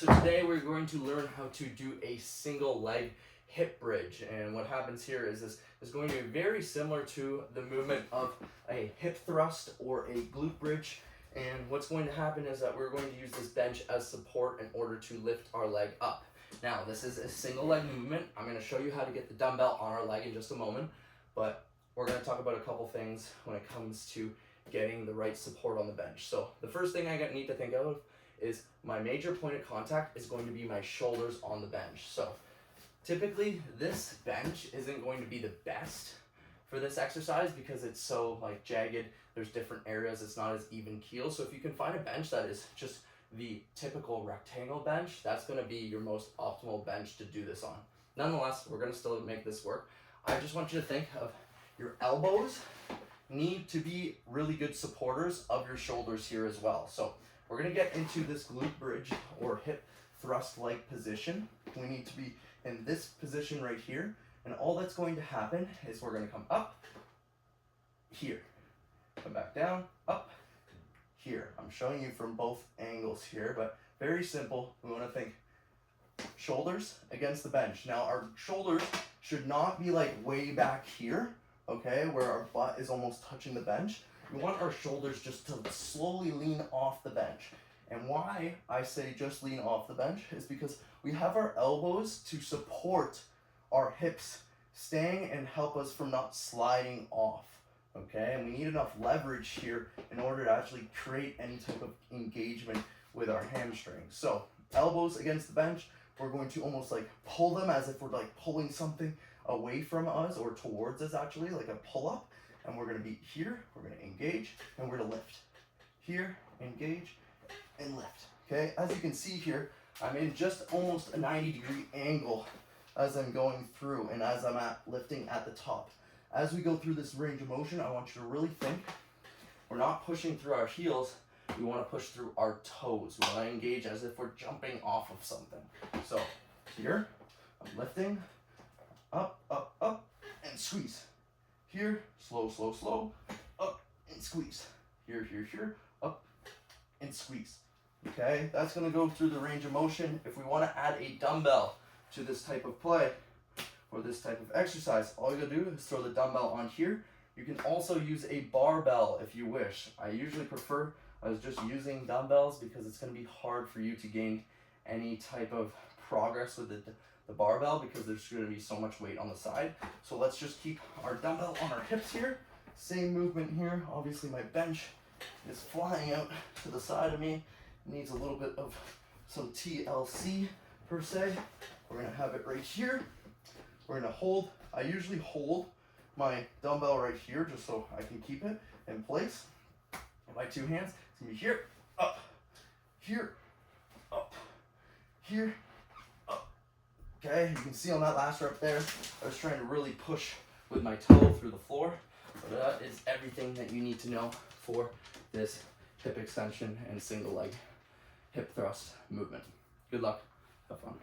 So today we're going to learn how to do a single leg hip bridge, and what happens here is this is going to be very similar to the movement of a hip thrust or a glute bridge. And what's going to happen is that we're going to use this bench as support in order to lift our leg up. Now this is a single leg movement. I'm going to show you how to get the dumbbell on our leg in just a moment, but we're going to talk about a couple things when it comes to getting the right support on the bench. So the first thing I need to think of is my major point of contact is going to be my shoulders on the bench. So typically this bench isn't going to be the best for this exercise because it's so jagged. There's different areas, it's not as even keel. So if you can find a bench that is just the typical rectangle bench, that's going to be your most optimal bench to do this on. Nonetheless, we're going to still make this work. I just want you to think of your elbows need to be really good supporters of your shoulders here as well. So we're going to get into this glute bridge or hip thrust-like position. We need to be in this position right here. And all that's going to happen is we're going to come up here, come back down, up here. I'm showing you from both angles here, but very simple. We want to think shoulders against the bench. Now our shoulders should not be way back here, okay, where our butt is almost touching the bench. We want our shoulders just to slowly lean off the bench. And why I say just lean off the bench is because we have our elbows to support our hips staying and help us from not sliding off, okay? And we need enough leverage here in order to actually create any type of engagement with our hamstrings. So elbows against the bench, we're going to almost pull them as if we're pulling something away from us or towards us, actually, like a pull-up. And we're going to be here, we're going to engage, and we're going to lift. Here, engage, and lift. Okay, as you can see here, I'm in just almost a 90-degree angle as I'm going through and as I'm lifting at the top. As we go through this range of motion, I want you to really think, we're not pushing through our heels, we want to push through our toes. We want to engage as if we're jumping off of something. So here, I'm lifting, up, up, up, and squeeze. Here, slow, slow, slow, up and squeeze. Here, here, here, up and squeeze. Okay, that's going to go through the range of motion. If we want to add a dumbbell to this type of play or this type of exercise, all you gotta do is throw the dumbbell on here. You can also use a barbell if you wish. I usually prefer just using dumbbells because it's going to be hard for you to gain any type of progress with the barbell because there's going to be so much weight on the side. So let's just keep our dumbbell on our hips here. Same movement here. Obviously my bench is flying out to the side of me. It needs a little bit of some TLC per se. We're going to have it right here. We're going to hold. I usually hold my dumbbell right here just so I can keep it in place. With my two hands, it's going to be here, up, here, up, here, up. Okay, you can see on that last rep there, I was trying to really push with my toe through the floor. So that is everything that you need to know for this hip extension and single leg hip thrust movement. Good luck. Have fun.